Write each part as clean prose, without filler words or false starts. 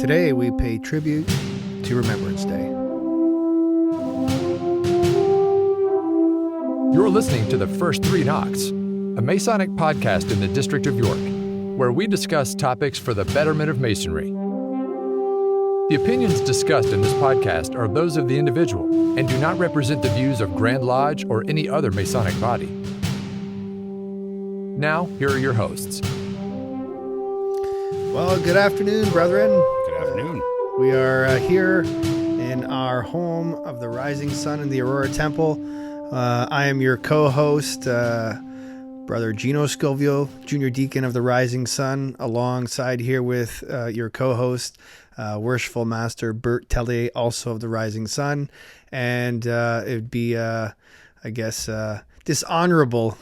Today we pay tribute to Remembrance Day. You're listening to The First Three Knocks, a Masonic podcast in the District of York, where we discuss topics for the betterment of Masonry. The opinions discussed in this podcast are those of the individual and do not represent the views of Grand Lodge or any other Masonic body. Now, here are your hosts. Well, good afternoon, brethren. Good afternoon. We are here in our home of the Rising Sun in the Aurora Temple. I am your co-host, Brother Gino Scovio, Junior Deacon of the Rising Sun, alongside here with your co-host, Worshipful Master Bert Tellier, also of the Rising Sun. And it would be, dishonorable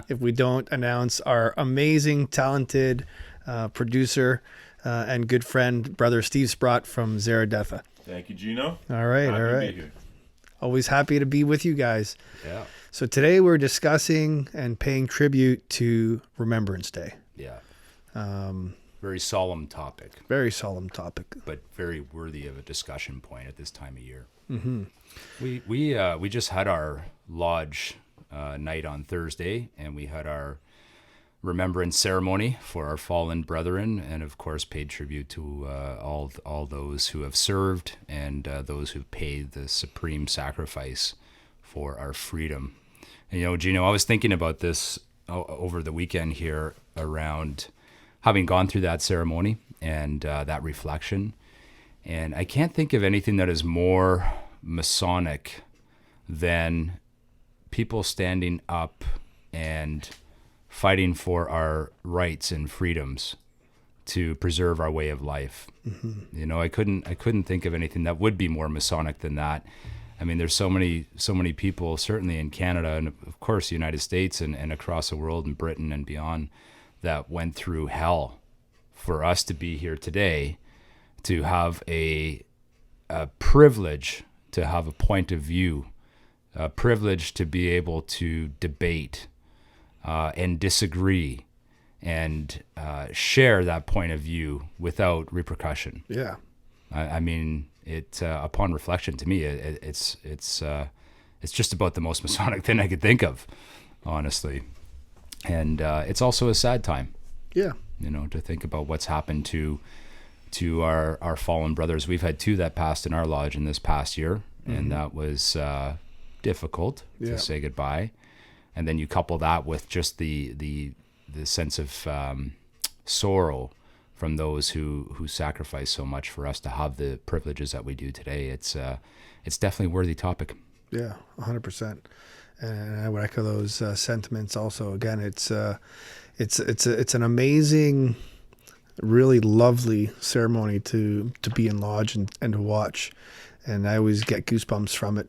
if we don't announce our amazing, talented producer and good friend, Brother Steve Sprott from Zaradetha. Thank you, Gino. All right. Happy to be here. Always happy to be with you guys. Yeah. So today we're discussing and paying tribute to Remembrance Day. Yeah. Very solemn topic. Very solemn topic. But very worthy of a discussion point at this time of year. Mm-hmm. We just had our lodge night on Thursday, and we had our remembrance ceremony for our fallen brethren, and of course paid tribute to all those who have served and those who paid the supreme sacrifice for our freedom. And, you know, Gino, I was thinking about this over the weekend here around having gone through that ceremony and that reflection, and I can't think of anything that is more Masonic than people standing up and fighting for our rights and freedoms to preserve our way of life. Mm-hmm. You know, I couldn't think of anything that would be more Masonic than that. I mean, there's so many people, certainly in Canada and of course the United States and across the world and Britain and beyond, that went through hell for us to be here today, to have a privilege to have a point of view, a privilege to be able to debate and disagree and share that point of view without repercussion. Yeah. I mean, it upon reflection, to me, it's just about the most Masonic thing I could think of, honestly. And it's also a sad time. Yeah. You know, to think about what's happened to our fallen brothers. We've had two that passed in our lodge in this past year, mm-hmm. and that was difficult to say goodbye. And then you couple that with just the sense of sorrow from those who sacrifice so much for us to have the privileges that we do today. It's definitely a worthy topic. Yeah, 100%. And I would echo those sentiments. Also, again, it's an amazing, really lovely ceremony to be in lodge and to watch, and I always get goosebumps from it.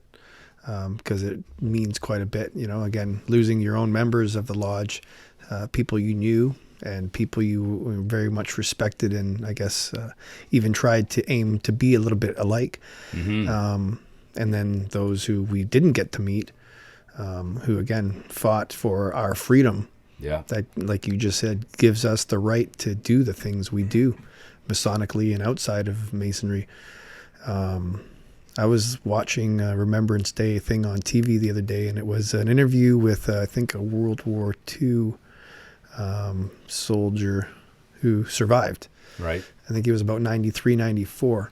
Because it means quite a bit, you know, again, losing your own members of the lodge, people you knew and people you very much respected and I guess even tried to aim to be a little bit alike. Mm-hmm. And then those who we didn't get to meet, who again fought for our freedom. Yeah. That, like you just said, gives us the right to do the things we do Masonically and outside of Masonry. I was watching a Remembrance Day thing on TV the other day, and it was an interview with, I think, a World War II soldier who survived. Right. I think he was about 93, 94.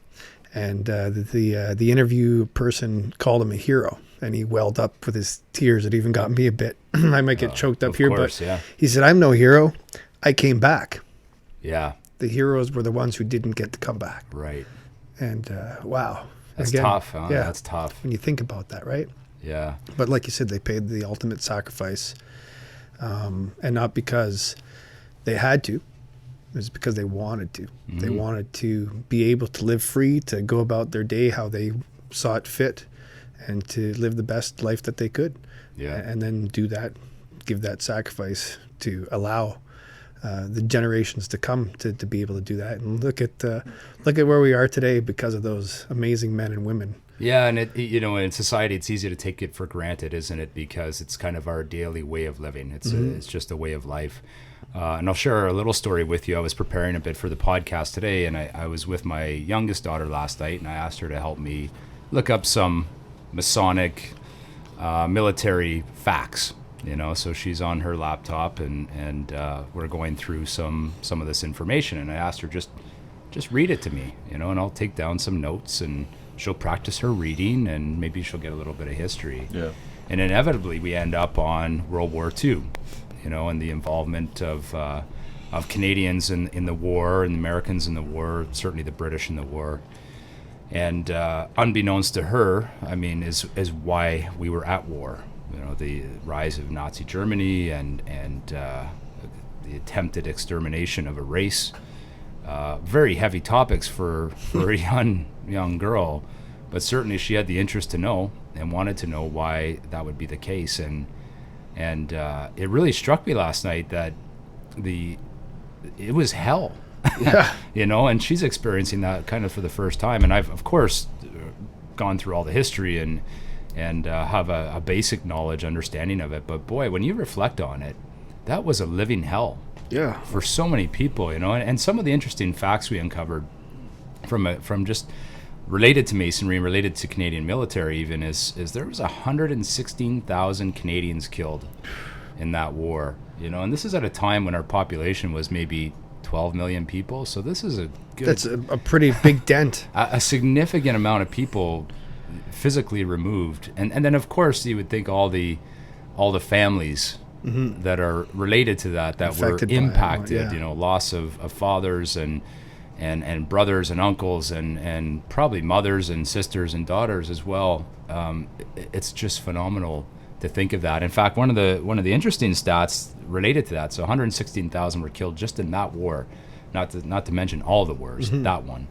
And the interview person called him a hero, and he welled up with his tears. It even got me a bit. I might get choked up here, course, but yeah. He said, "I'm no hero. I came back." Yeah. The heroes were the ones who didn't get to come back. Right. And wow. That's tough, huh? Yeah, that's tough. When you think about that, right? Yeah. But like you said, they paid the ultimate sacrifice, and not because they had to. It was because they wanted to. Mm-hmm. They wanted to be able to live free, to go about their day how they saw it fit, and to live the best life that they could. Yeah. And then do that, give that sacrifice to allow the generations to come to be able to do that. And look at where we are today because of those amazing men and women Yeah, and in society, it's easy to take it for granted, isn't it? Because it's kind of our daily way of living. It's just a way of life. And I'll share a little story with you. I was preparing a bit for the podcast today, and I was with my youngest daughter last night, and I asked her to help me look up some Masonic military facts. So she's on her laptop, and we're going through some of this information, and I asked her just read it to me, and I'll take down some notes, and she'll practice her reading, and maybe she'll get a little bit of history. Yeah. And inevitably we end up on World War II, and the involvement of Canadians in the war, and Americans in the war, certainly the British in the war. And unbeknownst to her, is why we were at war. The rise of Nazi Germany and the attempted extermination of a race. Very heavy topics for a young girl, but certainly she had the interest to know and wanted to know why that would be the case. And it really struck me last night that it was hell. Yeah. And she's experiencing that kind of for the first time. And I've, of course, gone through all the history and have a basic understanding of it. But boy, when you reflect on it, that was a living hell. Yeah. For so many people, and some of the interesting facts we uncovered from just related to Masonry and related to Canadian military even is there was 116,000 Canadians killed in that war, and this is at a time when our population was maybe 12 million people. So this is that's a pretty big dent. A significant amount of people physically removed, and then of course you would think all the families that are related to that Affected were impacted, yeah. Loss of fathers and brothers and uncles and probably mothers and sisters and daughters as well. It's just phenomenal to think of that. In fact, one of the interesting stats related to that, so 116,000 were killed just in that war, not to mention all the wars, that one.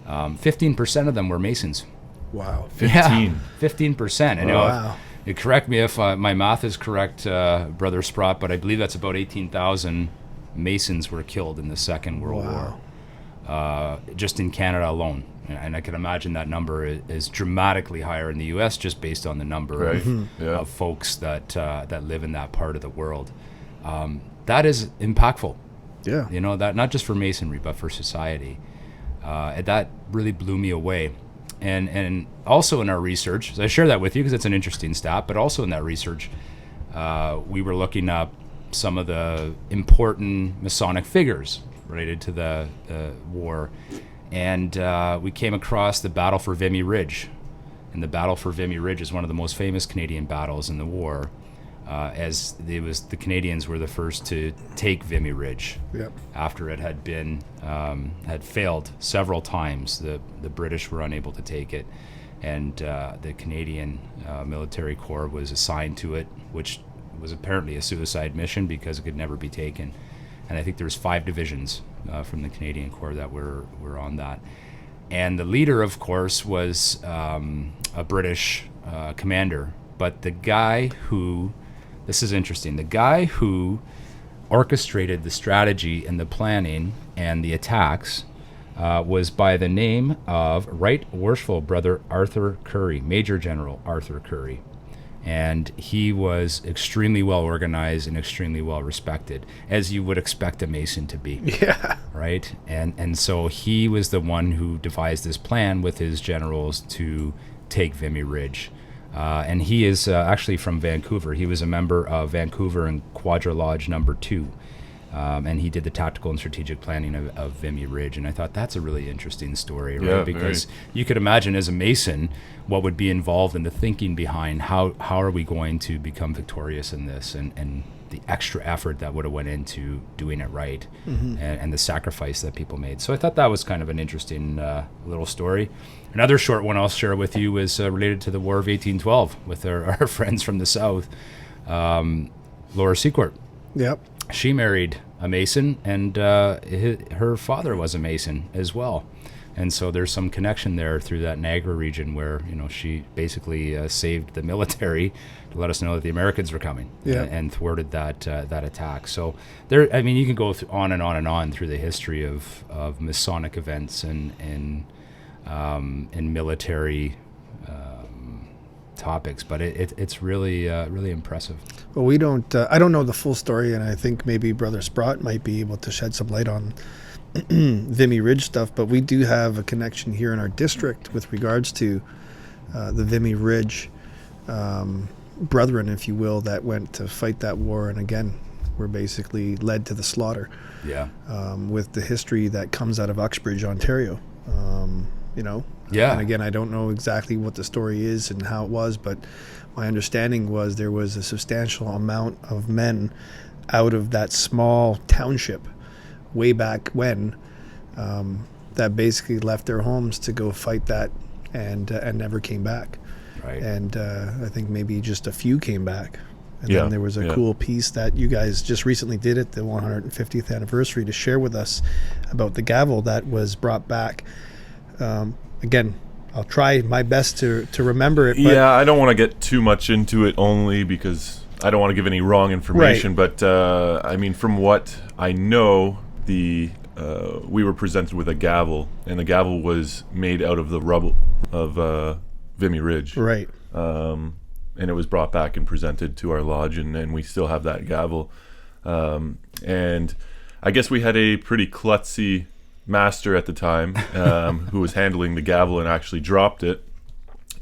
15% of them were Masons. Wow. 15. Yeah, 15%. And Wow. You correct me if my math is correct, Brother Sprott, but I believe that's about 18,000 Masons were killed in the Second World War, just in Canada alone. And I can imagine that number is dramatically higher in the U.S. just based on the number of folks that live in that part of the world. That is impactful. Yeah. That not just for Masonry, but for society. That really blew me away. And also in our research, so I share that with you because it's an interesting stat, but also in that research, we were looking up some of the important Masonic figures related to the war. And we came across the battle for Vimy Ridge. And the battle for Vimy Ridge is one of the most famous Canadian battles in the war, as the Canadians were the first to take Vimy Ridge. Yep. After it had been had failed several times. The British were unable to take it, and the Canadian military corps was assigned to it, which was apparently a suicide mission because it could never be taken. And I think there was 5 divisions from the Canadian Corps that were on that. And the leader, of course, was a British commander. But the guy who, this is interesting, the guy who orchestrated the strategy and the planning and the attacks was by the name of Right Worshipful Brother Arthur Curry, Major General Arthur Curry. And he was extremely well organized and extremely well respected, as you would expect a Mason to be. Yeah. Right? And so he was the one who devised this plan with his generals to take Vimy Ridge. And he is actually from Vancouver. He was a member of Vancouver and Quadra Lodge number 2. And he did the tactical and strategic planning of Vimy Ridge. And I thought that's a really interesting story, right? Yeah, because you could imagine as a Mason what would be involved in the thinking behind how are we going to become victorious in this, and the extra effort that would have went into doing it right, and the sacrifice that people made. So I thought that was kind of an interesting little story. Another short one I'll share with you is related to the War of 1812 with our friends from the South. Laura Secourt. Yep. She married a Mason, and her father was a Mason as well. And so there's some connection there through that Niagara region where, she basically saved the military to let us know that the Americans were coming, and thwarted that attack. So you can go on and on and on through the history of Masonic events and military topics, but it's really really impressive. Well, we don't. I don't know the full story, and I think maybe Brother Sprott might be able to shed some light on Vimy Ridge stuff. But we do have a connection here in our district with regards to the Vimy Ridge brethren, if you will, that went to fight that war, and again, were basically led to the slaughter. Yeah. With the history that comes out of Uxbridge, Ontario. You know. Yeah. And again, I don't know exactly what the story is and how it was, but my understanding was there was a substantial amount of men out of that small township way back when that basically left their homes to go fight that and never came back. Right. And I think maybe just a few came back. And Yeah, then there was a yeah. cool piece that you guys just recently did at the 150th anniversary to share with us about the gavel that was brought back. Again, I'll try my best to remember it. But Yeah, I don't want to get too much into it only because I don't want to give any wrong information. But I mean, from what I know, we were presented with a gavel, and the gavel was made out of the rubble of Vimy Ridge. Right. And it was brought back and presented to our lodge, and we still have that gavel. And I guess we had a pretty klutzy master at the time who was handling the gavel and actually dropped it,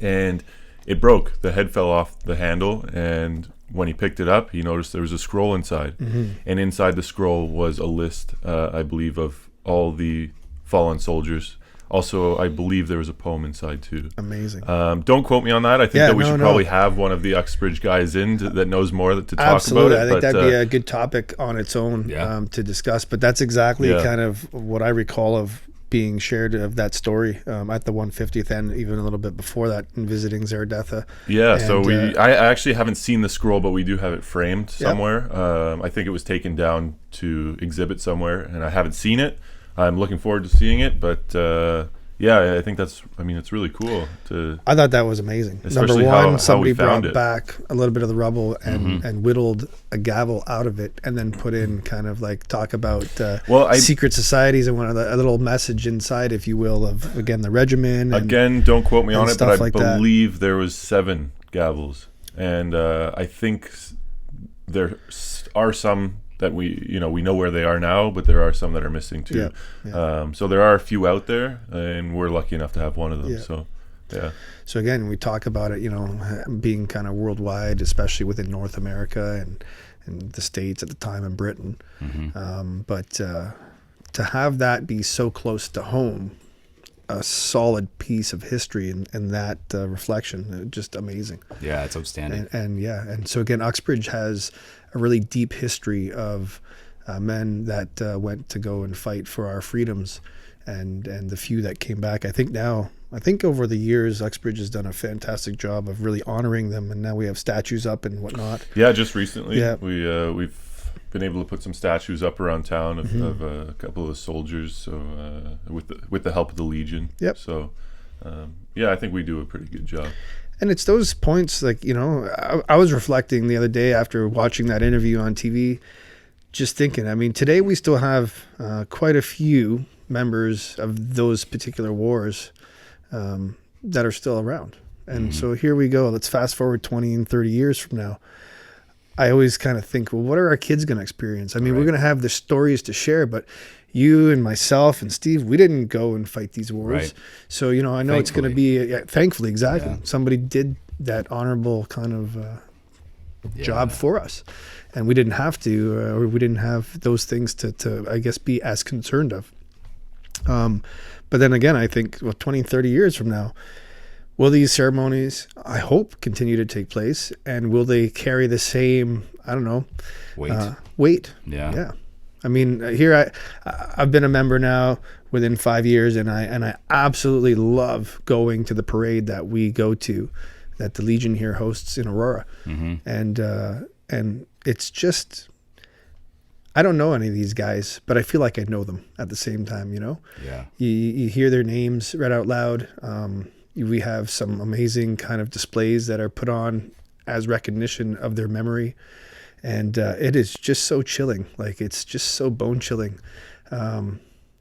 and it broke. The head fell off the handle, and when he picked it up, he noticed there was a scroll inside. And inside the scroll was a list, I believe, of all the fallen soldiers. Also, I believe there was a poem inside too. Amazing. Don't quote me on that. I think that we should probably have one of the Uxbridge guys in that knows more to talk Absolutely. about it. I think that'd be a good topic on its own to discuss. But that's exactly kind of what I recall of being shared of that story at the 150th and even a little bit before that in visiting Zaradetha. Yeah, And, so I actually haven't seen the scroll, but we do have it framed somewhere. I think it was taken down to exhibit somewhere, and I haven't seen it. I'm looking forward to seeing it, but yeah, I think it's really cool I thought that was amazing. Especially Number one, how somebody we found brought it. back a little bit of the rubble and whittled a gavel out of it, and then put in kind of like talk about secret societies and a little message inside, if you will, of again the regimen. Again, don't quote me on it, but I like believe there was 7 gavels, and I think there are some that we know where they are now, but there are some that are missing too. So there are a few out there, and we're lucky enough to have one of them. So yeah. So again, we talk about it, being kind of worldwide, especially within North America and the States at the time and Britain. But to have that be so close to home, a solid piece of history and that reflection, just amazing. Yeah, it's outstanding. And so again, Uxbridge has a really deep history of men that went to go and fight for our freedoms, and the few that came back. I think over the years, Uxbridge has done a fantastic job of really honoring them, and now we have statues up and whatnot. Yeah, just recently, Yeah. we've been able to put some statues up around town of a couple of the soldiers. So with the help of the Legion. Yep. So yeah, I think we do a pretty good job. And it's those points, like, I was reflecting the other day after watching that interview on TV, just thinking, I mean, today we still have quite a few members of those particular wars that are still around. And so here we go. Let's fast forward 20 and 30 years from now. I always kind of think, well, what are our kids going to experience? I mean, we're going to have the stories to share, but you and myself and Steve, we didn't go and fight these wars. Right. So, I know it's going to be, thankfully, exactly. Somebody did that honorable kind of job for us. And we didn't have to, or we didn't have those things to I guess, be as concerned of. But then again, I think, 20, 30 years from now, will these ceremonies, I hope, continue to take place? And will they carry the same, I don't know, weight? Yeah. I mean, here I've been a member now within 5 years, and I absolutely love going to the parade that we go to, that the Legion here hosts in Aurora, and it's just, I don't know any of these guys, but I feel like I know them at the same time. Yeah. You hear their names read out loud. We have some amazing kind of displays that are put on as recognition of their memory. And it is just so chilling. Like, it's just so bone chilling.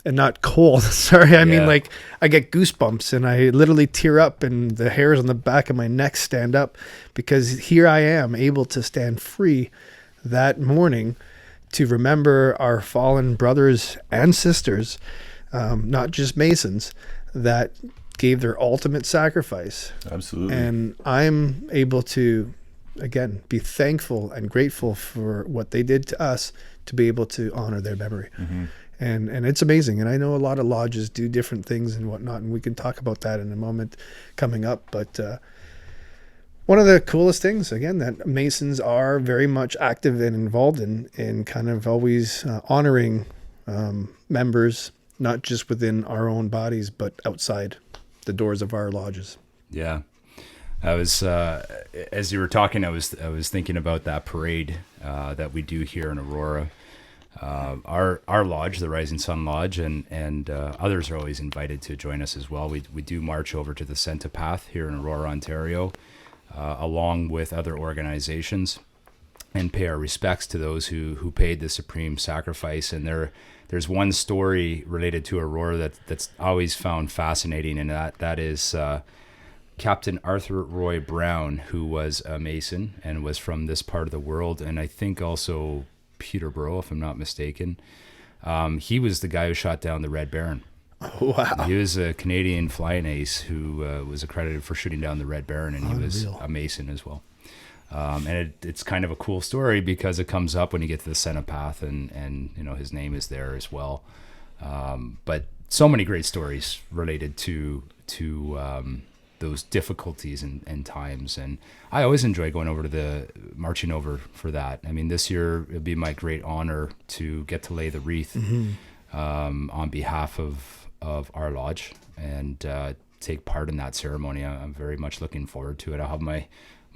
and not cold. Sorry, I mean Yeah. like I get goosebumps and I literally tear up and the hairs on the back of my neck stand up, because here I am able to stand free that morning to remember our fallen brothers and sisters, not just Masons, that gave their ultimate sacrifice. Absolutely. And I'm able to, again, be thankful and grateful for what they did to us to be able to honor their memory. And it's amazing. And I know a lot of lodges do different things and whatnot, and we can talk about that in a moment coming up. But one of the coolest things, again, that Masons are very much active and involved in kind of always honoring members, not just within our own bodies, but outside the doors of our lodges. Yeah. I was, as you were talking, I was thinking about that parade that we do here in Aurora. Our lodge, the Rising Sun Lodge, and others are always invited to join us as well. We do march over to the Centipath here in Aurora, Ontario, along with other organizations, and pay our respects to those who paid the supreme sacrifice. And there's one story related to Aurora that's always found fascinating, and that is Captain Arthur Roy Brown, who was a Mason and was from this part of the world, and I think also Peterborough, if I'm not mistaken. He was the guy who shot down the Red Baron. Oh, wow. He was a Canadian flying ace who was accredited for shooting down the Red Baron, and he was Unreal. a Mason as well. And it's kind of a cool story because it comes up when you get to the Centipath, and you know, his name is there as well. But so many great stories related to those difficulties and times. And I always enjoy going over to marching over for that. I mean, this year it'll be my great honor to get to lay the wreath on behalf of our lodge and take part in that ceremony. I'm very much looking forward to it. I'll have my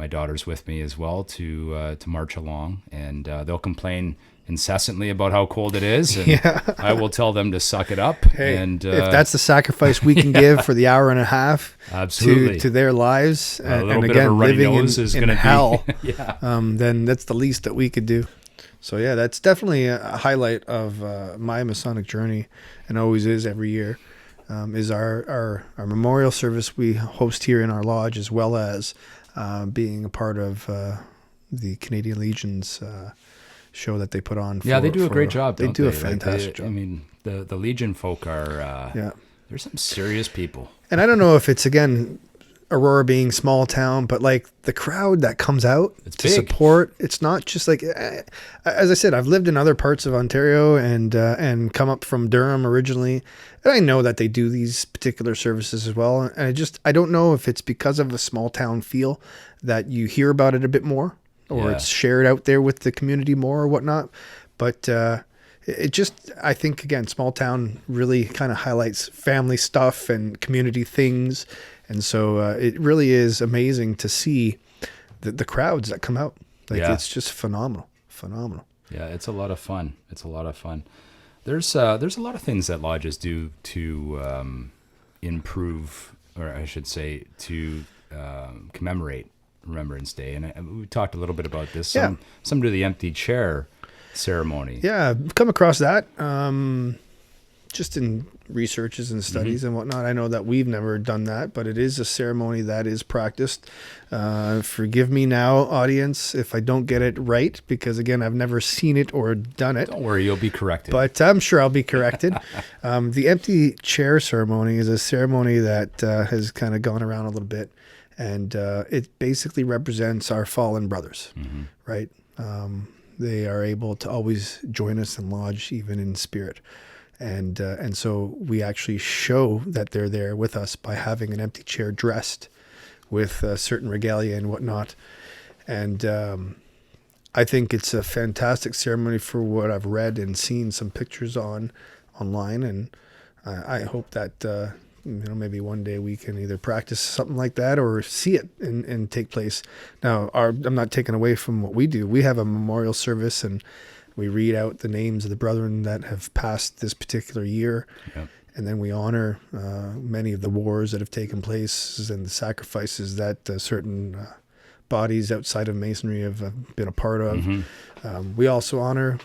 daughters with me as well to march along, and they'll complain incessantly about how cold it is, and I will tell them to suck it up. Hey, and if that's the sacrifice we can give for the hour and a half Absolutely. to their lives, a little and bit again, of a runny living nose is in going to hell, be then that's the least that we could do. So yeah, that's definitely a highlight of my Masonic journey, and always is every year, is our memorial service we host here in our lodge, as well as being a part of the Canadian Legion's show that they put on. they do a great job. They don't do a Like, fantastic job. I mean, the Legion folk are they're some serious people. And I don't know if it's, again, Aurora being small town, but like the crowd that comes out It's to big. support, it's not just like, as I said, I've lived in other parts of Ontario and come up from Durham originally. And I know that they do these particular services as well. And I don't know if it's because of a small town feel that you hear about it a bit more, or Yeah. it's shared out there with the community more or whatnot. But it just, I think, again, small town really kind of highlights family stuff and community things. And so it really is amazing to see the crowds that come out. Like, it's just phenomenal. Yeah, it's a lot of fun. There's a lot of things that lodges do to improve, or I should say, to commemorate Remembrance Day. And we talked a little bit about this. Some do the empty chair ceremony. Yeah, I've come across that just in researches and studies and whatnot. I know that we've never done that, but it is a ceremony that is practiced. Forgive me now, audience, if I don't get it right, because again, I've never seen it or done it. Don't worry, you'll be corrected. But I'm sure I'll be corrected. The empty chair ceremony is a ceremony that has kind of gone around a little bit, and it basically represents our fallen brothers, right? They are able to always join us in lodge, even in spirit. And so we actually show that they're there with us by having an empty chair dressed with certain regalia and whatnot. And I think it's a fantastic ceremony for what I've read and seen some pictures online. And I hope that maybe one day we can either practice something like that or see it and take place. Now, I'm not taking away from what we do. We have a memorial service, and we read out the names of the brethren that have passed this particular year. Yep. And then we honor many of the wars that have taken place and the sacrifices that certain bodies outside of Masonry have been a part of. We also honor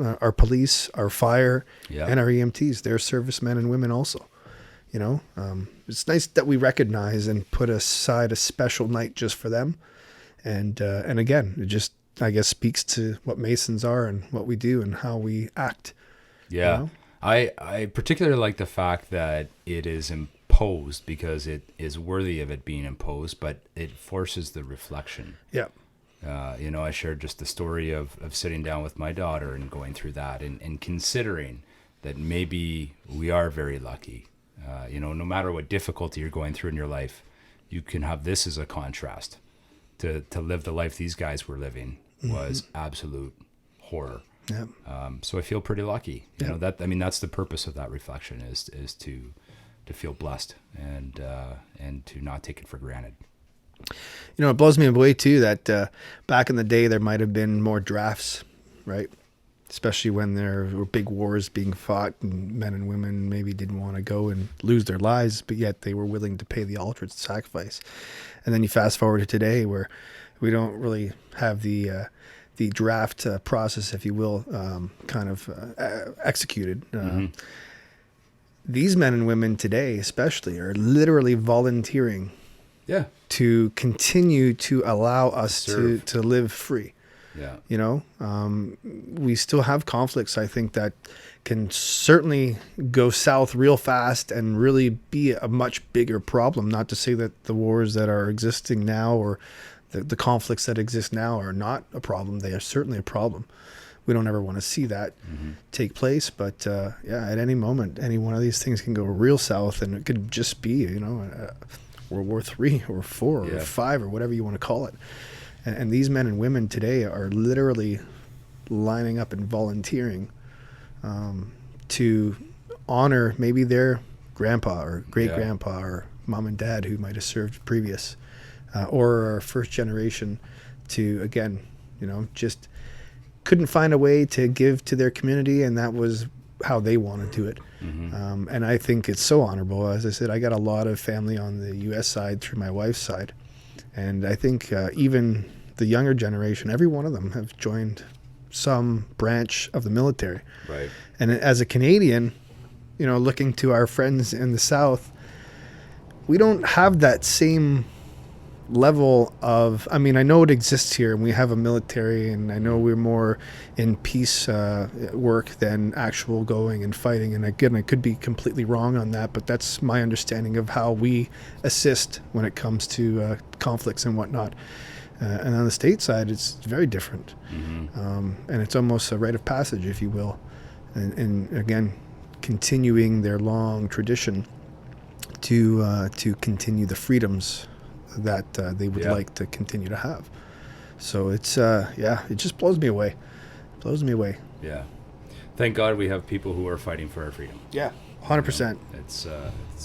our police, our fire, Yeah. and our EMTs. They're servicemen and women also. You know, it's nice that we recognize and put aside a special night just for them. And again, it just, I guess, speaks to what Masons are and what we do and how we act. Yeah. You know? I particularly like the fact that it is imposed because it is worthy of it being imposed, but it forces the reflection. Yeah. I shared just the story of sitting down with my daughter and going through that and considering that maybe we are very lucky. No matter what difficulty you're going through in your life, you can have this as a contrast. To live the life these guys were living was absolute horror. Yeah. So I feel pretty lucky. Yeah. That's the purpose of that reflection is to feel blessed and to not take it for granted. You know, it blows me away too that back in the day there might have been more drafts, right? Especially when there were big wars being fought and men and women maybe didn't want to go and lose their lives, but yet they were willing to pay the ultimate sacrifice. And then you fast forward to today where we don't really have the draft process, if you will, executed. These men and women today especially are literally volunteering Yeah. to continue to allow us Serve. to live free. Yeah. You know, we still have conflicts, I think, that can certainly go south real fast and really be a much bigger problem. Not to say that the wars that are existing now or the conflicts that exist now are not a problem. They are certainly a problem. We don't ever want to see that take place. But at any moment, any one of these things can go real south, and it could just be, World War III or 4 or 5 or whatever you want to call it. And these men and women today are literally lining up and volunteering to honor maybe their grandpa or great-grandpa or mom and dad who might have served previous, or our first generation to, again, just couldn't find a way to give to their community, and that was how they wanted to do it. And I think it's so honorable. As I said, I got a lot of family on the U.S. side through my wife's side. And I think even the younger generation, every one of them have joined some branch of the military. Right. And as a Canadian, looking to our friends in the South, we don't have that same level of, I know it exists here and we have a military, and I know we're more in peace work than actual going and fighting. And again, I could be completely wrong on that, but that's my understanding of how we assist when it comes to conflicts and whatnot. And on the state side, it's very different. And it's almost a rite of passage, if you will. And again, continuing their long tradition to continue the freedoms that they would like to continue to have. So it's it just blows me away. Yeah. Thank God we have people who are fighting for our freedom. Yeah, 100%. It's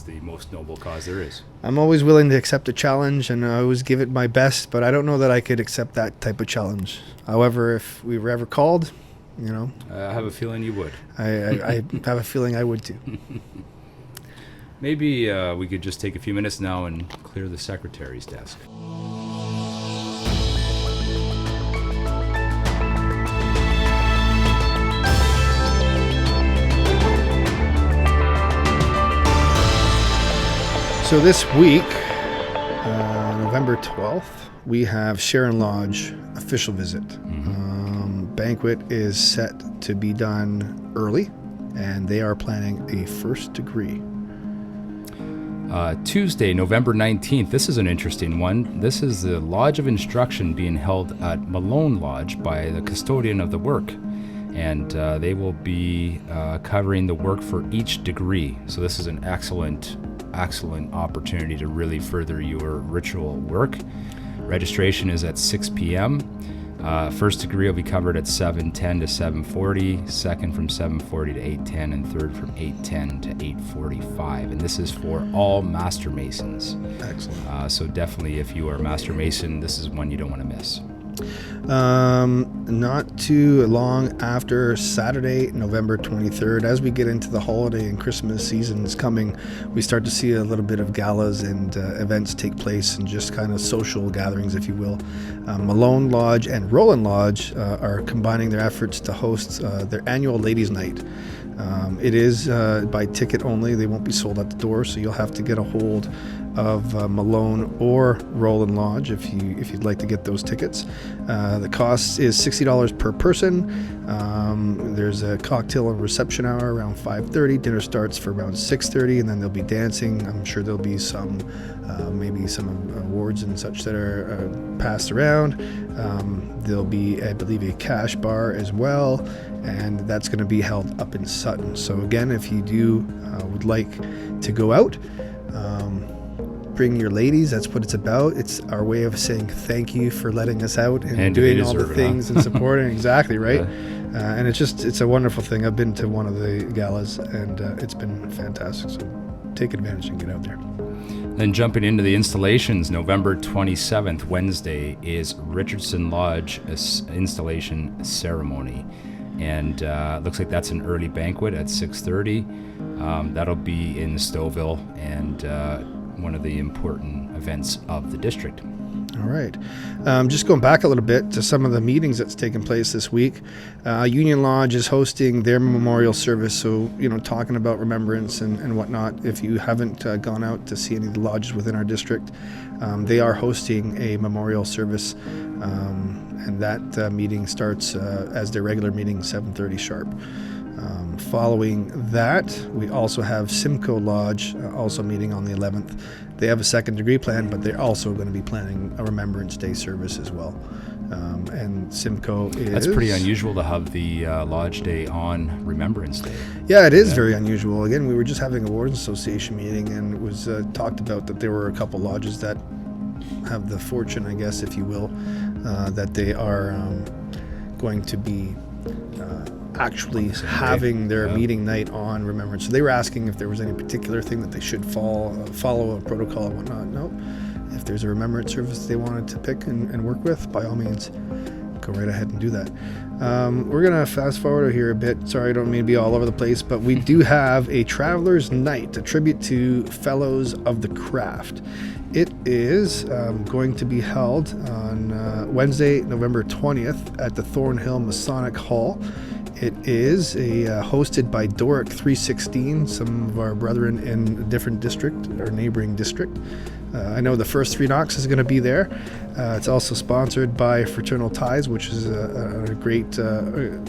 the most noble cause there is. I'm always willing to accept a challenge, and I always give it my best, but I don't know that I could accept that type of challenge. However, if we were ever called, I have a feeling you would. I have a feeling I would too. Maybe we could just take a few minutes now and clear the secretary's desk. So this week, November 12th, we have Sharon Lodge official visit. Banquet is set to be done early, and they are planning a first degree. Tuesday, November 19th. This is an interesting one. This is the Lodge of Instruction being held at Malone Lodge by the custodian of the work. And they will be covering the work for each degree. So this is an excellent opportunity to really further your ritual work. Registration is at 6 p.m. First degree will be covered at 7:10 to 7:40, second from 7:40 to 8:10, and third from 8:10 to 8:45. And this is for all Master Masons. Excellent. So definitely, if you are a Master Mason, this is one you don't want to miss. Not too long after Saturday, November 23rd, as we get into the holiday and Christmas seasons coming, we start to see a little bit of galas and events take place and just kind of social gatherings, if you will. Malone Lodge and Roland Lodge are combining their efforts to host their annual Ladies' Night. It is by ticket only. They won't be sold at the door, so you'll have to get a hold of Malone or Roland Lodge if you'd like to get those tickets. The cost is $60 per person. There's a cocktail and reception hour around 5:30. Dinner starts for around 6:30, and then there'll be dancing. I'm sure there'll be some maybe some awards and such that are passed around. There'll be, I believe, a cash bar as well, and that's going to be held up in Sutton. So again, if you would like to go out, bring your ladies. That's what it's about. It's our way of saying thank you for letting us out and doing all the things and supporting. Exactly, right? Yeah. And it's a wonderful thing. I've been to one of the galas, and it's been fantastic. So take advantage and get out there. Then jumping into the installations, November 27th, Wednesday, is Richardson Lodge installation ceremony. And looks like that's an early banquet at 6:30. That'll be in Stouffville, and one of the important events of the district. All right. Just going back a little bit to some of the meetings that's taken place this week. Union Lodge is hosting their memorial service. So, talking about remembrance and whatnot. If you haven't gone out to see any of the lodges within our district, they are hosting a memorial service. And that meeting starts as their regular meeting, 7:30 sharp. Following that, we also have Simcoe Lodge also meeting on the 11th. They have a second degree plan, but they're also going to be planning a Remembrance Day service as well. And Simcoe is... That's pretty unusual to have the Lodge Day on Remembrance Day. Yeah, it is very unusual. Again, we were just having a Wards Association meeting, and it was talked about that there were a couple lodges that have the fortune, I guess, if you will, that they are going to be... actually having their meeting night on Remembrance. So they were asking if there was any particular thing that they should follow a protocol and whatnot. No. If there's a remembrance service they wanted to pick and work with, by all means, go right ahead and do that. We're going to fast forward here a bit. Sorry, I don't mean to be all over the place, but we do have a Travelers Night, a tribute to Fellows of the Craft. It is going to be held on Wednesday, November 20th at the Thornhill Masonic Hall. It is hosted by Doric 316, some of our brethren in a different district or neighboring district. I know the First Three Knocks is going to be there. It's also sponsored by Fraternal Ties, which is a great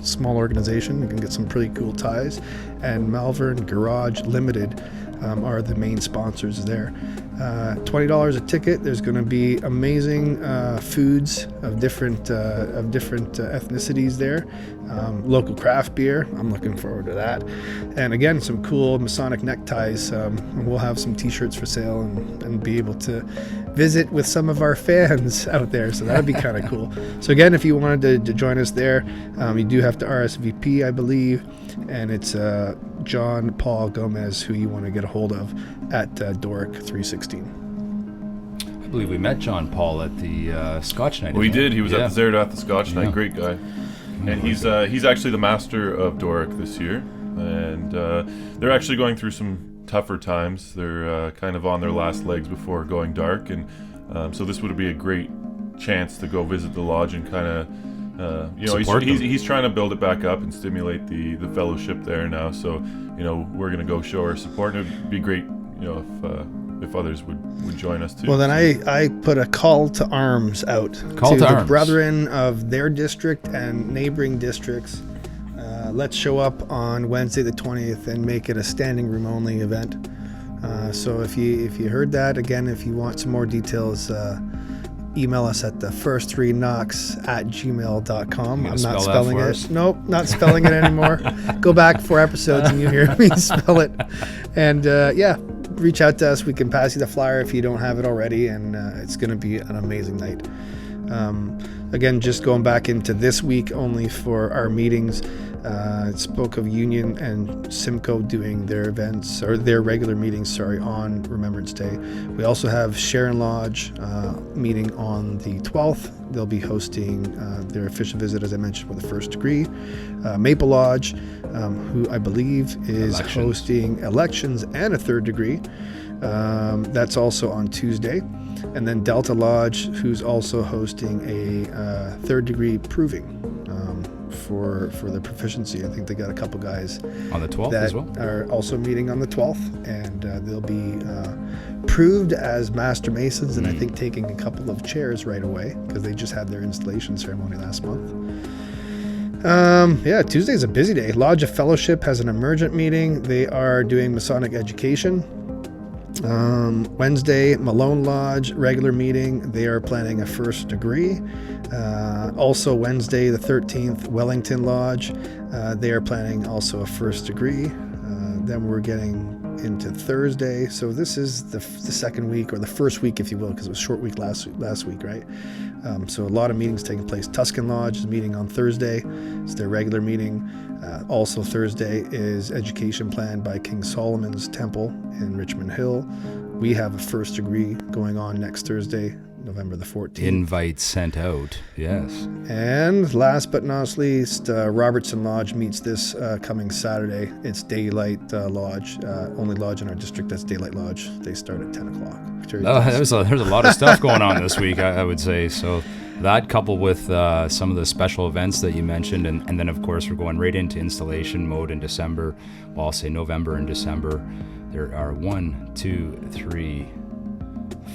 small organization. You can get some pretty cool ties. And Malvern Garage Limited are the main sponsors there. $20 a ticket. There's going to be amazing foods of different ethnicities there. Local craft beer. I'm looking forward to that. And again, some cool Masonic neckties. We'll have some t-shirts for sale and be able to visit with some of our fans out there. So that'd be kind of cool. So again, if you wanted to join us there, you do have to RSVP, I believe. And it's John Paul Gomez who you want to get a hold of at Doric 316. I believe we met John Paul at the Scotch Night. We did. He was at the Zerath, the Scotch Night. Great guy. And he's actually the master of Doric this year. And they're actually going through some tougher times. They're kind of on their last legs before going dark. And so this would be a great chance to go visit the lodge and kind of he's trying to build it back up and stimulate the fellowship there now. So we're going to go show our support, and it'd be great if others would join us too. Well, then I put a call to arms out to the brethren of their district and neighboring districts. Let's show up on Wednesday the 20th and make it a standing room only event. So if you heard that, again, if you want some more details, email us at the first3knocks@gmail.com. I'm not spelling it. Nope, not spelling it anymore. Go back 4 episodes and you hear me spell it. And reach out to us. We can pass you the flyer if you don't have it already. And it's going to be an amazing night. Again, just going back into this week only for our meetings, it spoke of Union and Simcoe doing their events, or their regular meetings, on Remembrance Day. We also have Sharon Lodge meeting on the 12th. They'll be hosting their official visit, as I mentioned, with the first degree. Maple Lodge, who I believe is hosting elections and a third degree. That's also on Tuesday. And then Delta Lodge, who's also hosting a third degree proving for their proficiency. I think they got a couple guys on the 12th that as well are also meeting on the 12th, and they'll be proved as Master Masons, and I think taking a couple of chairs right away because they just had their installation ceremony last month. Tuesday's a busy day. Lodge of Fellowship has an emergent meeting. They are doing Masonic education. Wednesday, Malone Lodge, regular meeting. They are planning a first degree. Also Wednesday, the 13th, Wellington Lodge. They are planning also a first degree. Then we're getting into Thursday. So this is the second week, or the first week, if you will, because it was a short week last week, right? So a lot of meetings taking place. Tuscan Lodge is meeting on Thursday. It's their regular meeting. Also Thursday is education planned by King Solomon's Temple in Richmond Hill. We have a first degree going on next Thursday, November the 14th. Invite sent out, yes. And last but not least, Robertson Lodge meets this coming Saturday. It's Daylight Lodge, only lodge in our district that's Daylight Lodge. They start at 10 o'clock. There's a lot of stuff going on this week, I would say. So that, coupled with some of the special events that you mentioned, and then of course we're going right into installation mode in December. Well, I'll say November and December. There are 1, 2, 3,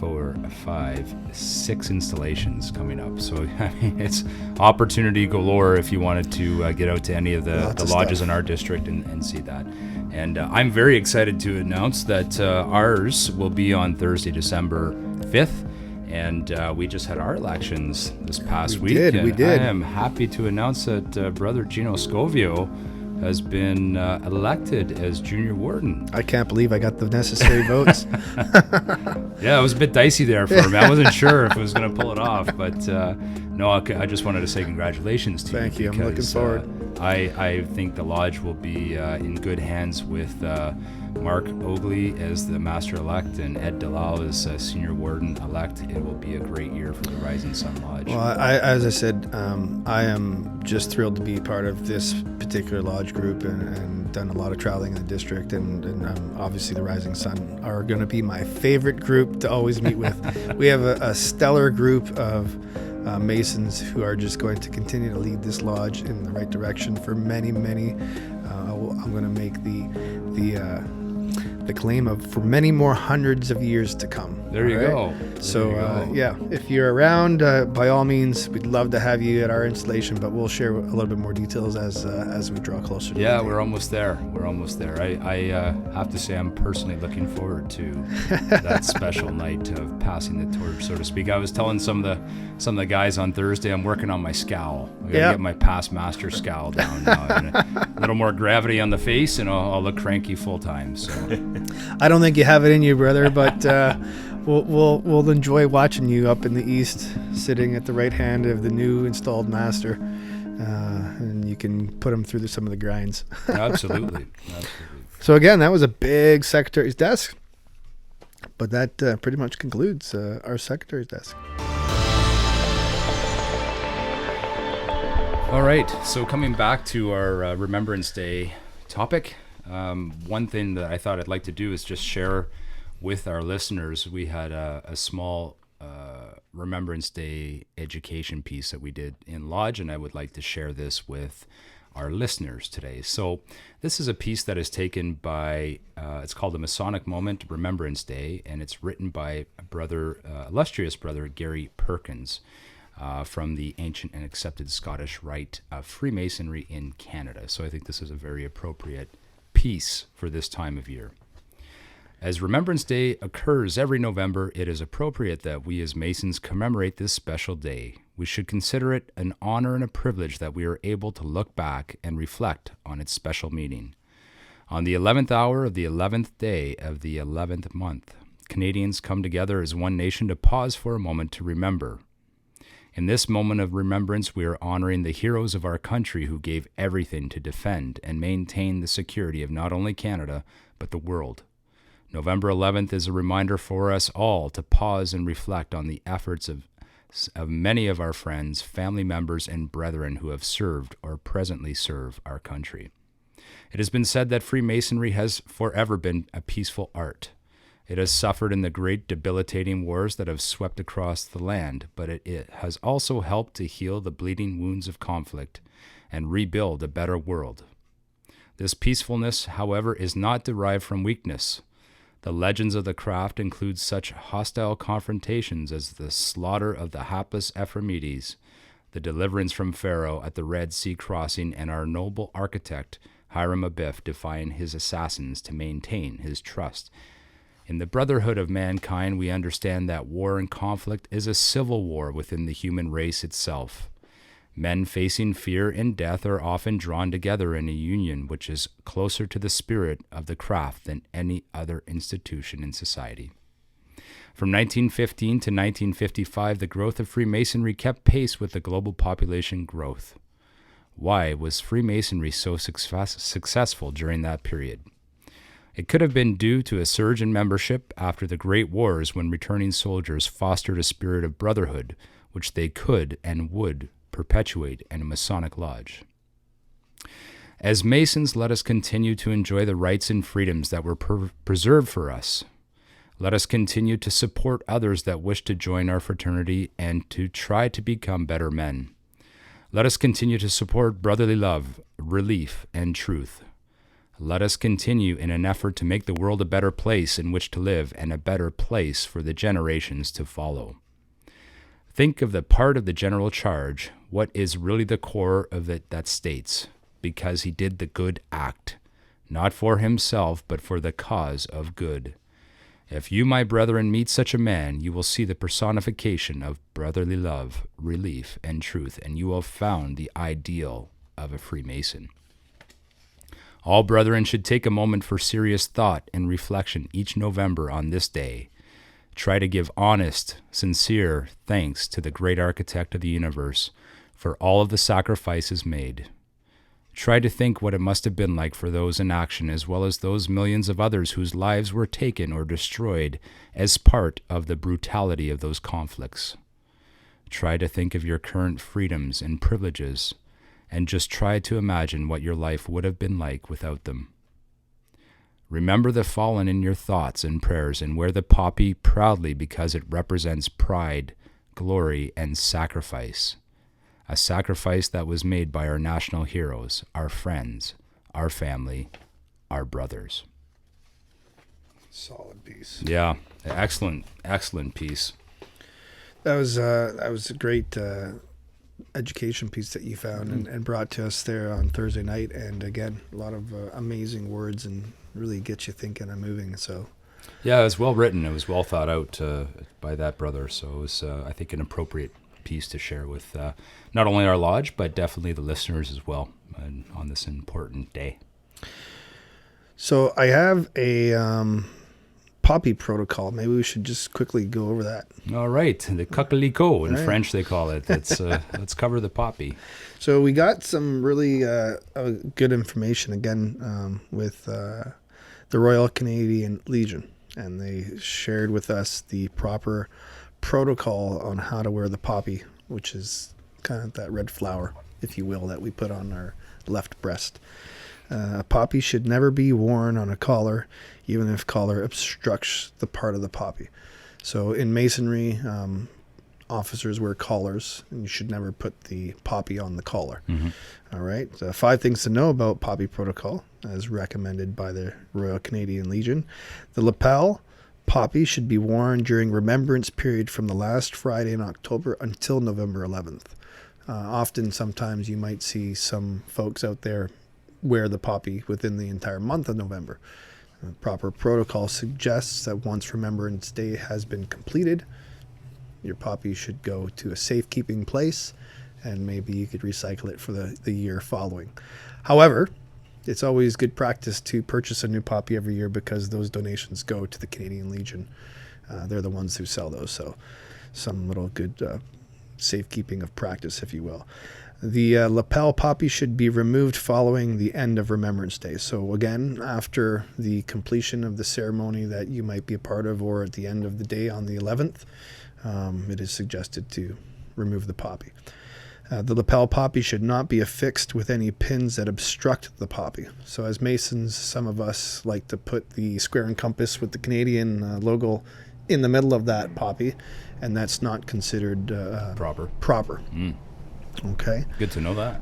4, 5, 6 installations coming up. So I mean, it's opportunity galore if you wanted to get out to any of the lodges in our district and see that. And I'm very excited to announce that ours will be on Thursday, December 5th. And we just had our elections this past week. We did. I am happy to announce that Brother Gino Scovio has been elected as junior warden. I can't believe I got the necessary votes. Yeah, it was a bit dicey there for me. I wasn't sure if I was going to pull it off, but no, I just wanted to say congratulations to you. Thank you. I'm looking forward. I think the lodge will be in good hands with Mark Oakley as the master-elect and Ed Delisle as senior warden-elect. It will be a great year for the Rising Sun Lodge. Well, as I said, I am just thrilled to be part of this particular lodge group and done a lot of traveling in the district, and obviously the Rising Sun are going to be my favorite group to always meet with. We have a stellar group of Masons who are just going to continue to lead this lodge in the right direction for many. I'm going to make the claim of for many more hundreds of years to come. There you go. Yeah, if you're around, by all means, we'd love to have you at our installation, but we'll share a little bit more details as we draw closer to Yeah, the we're almost there. I have to say I'm personally looking forward to that special night of passing the torch, so to speak. I was telling some of the guys on Thursday I'm working on my scowl. I gotta get my past master scowl down now. And a little more gravity on the face, and I'll look cranky full time. So I don't think you have it in you, brother, but we'll enjoy watching you up in the east, sitting at the right hand of the new installed master, and you can put him through some of the grinds. Absolutely. So again, that was a big secretary's desk, but that pretty much concludes our secretary's desk. All right, so coming back to our Remembrance Day topic, one thing that I thought I'd like to do is just share with our listeners. We had a small Remembrance Day education piece that we did in Lodge, and I would like to share this with our listeners today. So this is a piece that is taken by, it's called the Masonic Moment Remembrance Day, and it's written by illustrious brother Gary Perkins from the Ancient and Accepted Scottish Rite of Freemasonry in Canada. So I think this is a very appropriate piece for this time of year. As Remembrance Day occurs every November, it is appropriate that we as Masons commemorate this special day. We should consider it an honor and a privilege that we are able to look back and reflect on its special meaning. On the 11th hour of the 11th day of the 11th month, Canadians come together as one nation to pause for a moment to remember. In this moment of remembrance, we are honoring the heroes of our country who gave everything to defend and maintain the security of not only Canada, but the world. November 11th is a reminder for us all to pause and reflect on the efforts of many of our friends, family members, and brethren who have served or presently serve our country. It has been said that Freemasonry has forever been a peaceful art. It has suffered in the great debilitating wars that have swept across the land, but it has also helped to heal the bleeding wounds of conflict and rebuild a better world. This peacefulness, however, is not derived from weakness. The legends of the craft include such hostile confrontations as the slaughter of the hapless Ephraimites, the deliverance from Pharaoh at the Red Sea crossing, and our noble architect, Hiram Abiff, defying his assassins to maintain his trust. In the brotherhood of mankind, we understand that war and conflict is a civil war within the human race itself. Men facing fear and death are often drawn together in a union which is closer to the spirit of the craft than any other institution in society. From 1915 to 1955, the growth of Freemasonry kept pace with the global population growth. Why was Freemasonry so successful during that period? It could have been due to a surge in membership after the Great Wars, when returning soldiers fostered a spirit of brotherhood which they could and would perpetuate in a Masonic lodge. As Masons, let us continue to enjoy the rights and freedoms that were preserved for us. Let us continue to support others that wish to join our fraternity and to try to become better men. Let us continue to support brotherly love, relief, and truth. Let us continue in an effort to make the world a better place in which to live and a better place for the generations to follow. Think of the part of the general charge, what is really the core of it that states, because he did the good act, not for himself, but for the cause of good. If you, my brethren, meet such a man, you will see the personification of brotherly love, relief, and truth, and you will have found the ideal of a Freemason. All brethren should take a moment for serious thought and reflection each November on this day. Try to give honest, sincere thanks to the great architect of the universe for all of the sacrifices made. Try to think what it must have been like for those in action, as well as those millions of others whose lives were taken or destroyed as part of the brutality of those conflicts. Try to think of your current freedoms and privileges, and just try to imagine what your life would have been like without them. Remember the fallen in your thoughts and prayers, and wear the poppy proudly because it represents pride, glory, and sacrifice. A sacrifice that was made by our national heroes, our friends, our family, our brothers. Solid piece. Yeah, excellent piece. That was a great education piece that you found and brought to us there on Thursday night. And again, a lot of amazing words and really gets you thinking and moving. So yeah, it was well written. It was well thought out by that brother. So it was, I think, an appropriate piece to share with not only our lodge, but definitely the listeners as well on this important day. So I have a poppy protocol. Maybe we should just quickly go over that. All right. The coquelicot in French, they call it. Let's cover the poppy. So we got some really good information again with the Royal Canadian Legion, and they shared with us the proper protocol on how to wear the poppy, which is kind of that red flower, if you will, that we put on our left breast. A poppy should never be worn on a collar, even if collar obstructs the part of the poppy. So in Masonry, officers wear collars, and you should never put the poppy on the collar. Mm-hmm. All right. 5 things to know about poppy protocol, as recommended by the Royal Canadian Legion. The lapel poppy should be worn during remembrance period from the last Friday in October until November 11th. Sometimes you might see some folks out there wear the poppy within the entire month of November. Proper protocol suggests that once Remembrance Day has been completed, your poppy should go to a safekeeping place, and maybe you could recycle it for the year following. However, it's always good practice to purchase a new poppy every year, because those donations go to the Canadian Legion. They're the ones who sell those, so some little good safekeeping of practice, if you will. The lapel poppy should be removed following the end of Remembrance Day. So again, after the completion of the ceremony that you might be a part of, or at the end of the day on the 11th, it is suggested to remove the poppy. The lapel poppy should not be affixed with any pins that obstruct the poppy. So as Masons, some of us like to put the square and compass with the Canadian logo in the middle of that poppy, and that's not considered proper. Okay. Good to know that.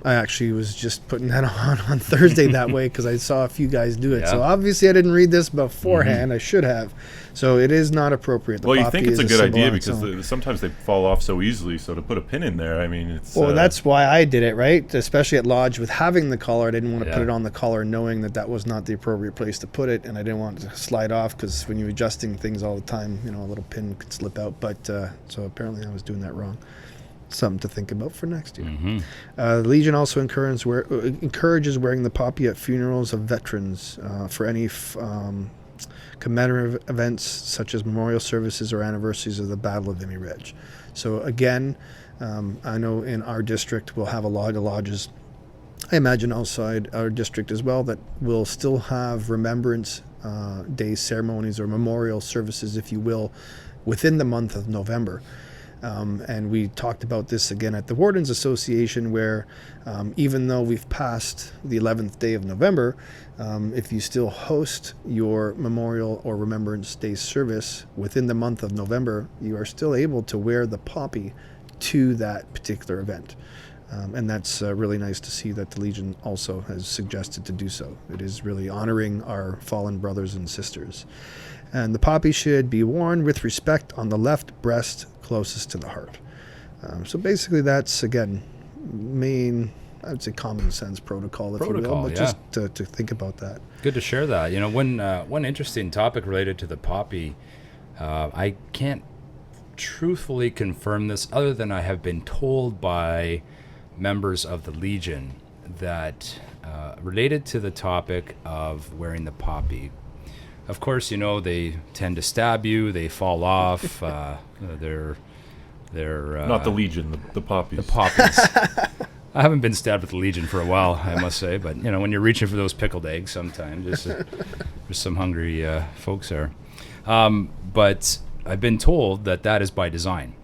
I actually was just putting that on Thursday that way because I saw a few guys do it. Yeah. So obviously I didn't read this beforehand. I should have. So it is not appropriate. The Well, you poppy think it's is a good symbol idea on its because own. sometimes they fall off so easily. So to put a pin in there, I mean, it's... Well, that's why I did it, right? Especially at Lodge with having the collar. I didn't want to put Yeah. it on the collar knowing that that was not the appropriate place to put it. And I didn't want it to slide off because when you're adjusting things all the time, a little pin could slip out. But so apparently I was doing that wrong. Something to think about for next year. The Legion also encourages wearing the poppy at funerals of veterans for any commemorative events such as memorial services or anniversaries of the Battle of Vimy Ridge. So again, I know in our district we'll have a lot of lodges. I imagine outside our district as well that will still have Remembrance Day ceremonies or memorial services, if you will, within the month of November. And we talked about this again at the Wardens Association, where even though we've passed the 11th day of November, if you still host your Memorial or Remembrance Day service within the month of November, you are still able to wear the poppy to that particular event. And that's really nice to see that the Legion also has suggested to do so. It is really honoring our fallen brothers and sisters. And the poppy should be worn with respect on the left breast closest to the heart. So basically that's, again, I would say common sense protocol, if you will, but just to think about that. Good to share that. One interesting topic related to the poppy, I can't truthfully confirm this other than I have been told by members of the Legion that related to the topic of wearing the poppy, of course, they tend to stab you, they fall off, they're not the Legion, the poppies. The poppies. I haven't been stabbed with the Legion for a while, I must say, but when you're reaching for those pickled eggs sometimes, there's some hungry folks there. But I've been told that is by design,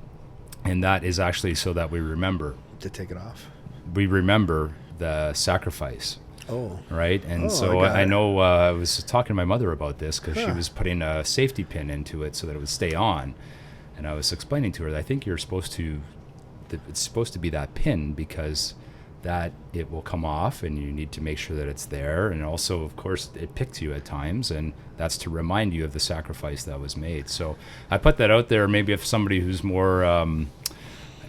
and that is actually so that we remember. To take it off. We remember the sacrifice. Oh. Right? And I know I was talking to my mother about this because she was putting a safety pin into it so that it would stay on. And I was explaining to her that I think it's supposed to be that pin because that it will come off and you need to make sure that it's there. And also, of course, it picks you at times, and that's to remind you of the sacrifice that was made. So I put that out there. Maybe if somebody who's more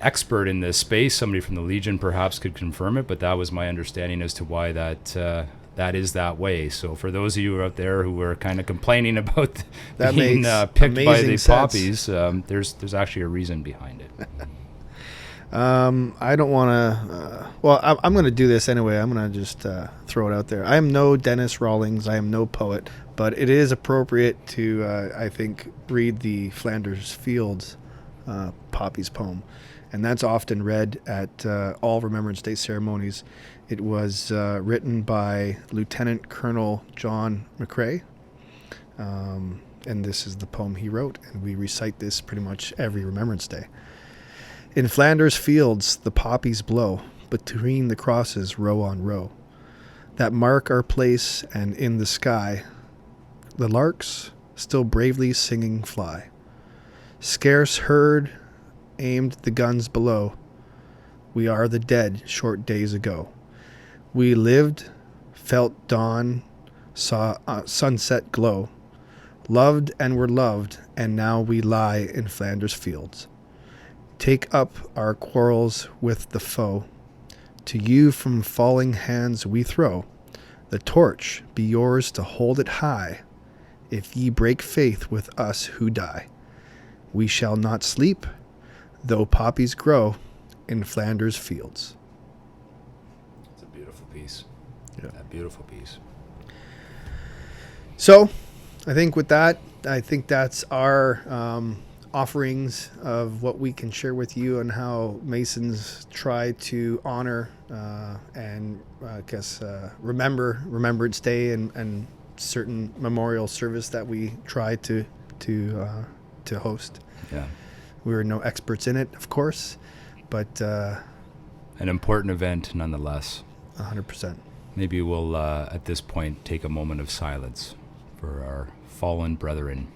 expert in this space, somebody from the Legion perhaps could confirm it, but that was my understanding as to why that is that way. So for those of you out there who were kind of complaining about that being picked by the sense. poppies, there's actually a reason behind it. I don't want to I'm going to do this anyway. I'm going to just throw it out there. I am no Dennis Rawlings. I am no poet, but it is appropriate to I think read the Flanders Fields Poppy's poem. And that's often read at all Remembrance Day ceremonies. It was written by Lieutenant Colonel John McCrae, and this is the poem he wrote, and we recite this pretty much every Remembrance Day. In Flanders fields the poppies blow, between the crosses row on row, that mark our place, and in the sky the larks still bravely singing fly. Scarce heard aimed the guns below. We are the dead short days ago. We lived, felt dawn, saw sunset glow, loved and were loved, and now we lie in Flanders fields. Take up our quarrels with the foe. To you from falling hands we throw. The torch be yours to hold it high. If ye break faith with us who die, we shall not sleep, though poppies grow in Flanders fields. It's a beautiful piece. Yeah. A beautiful piece. So, I think with that, that's our offerings of what we can share with you and how Masons try to honor and I guess remember Remembrance Day and certain memorial service that we try to host. Yeah. We're no experts in it, of course, but an important event nonetheless. 100%. Maybe we'll, at this point, take a moment of silence for our fallen brethren.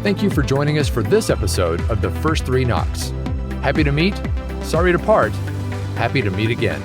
Thank you for joining us for this episode of The First Three Knocks. Happy to meet, sorry to part, happy to meet again.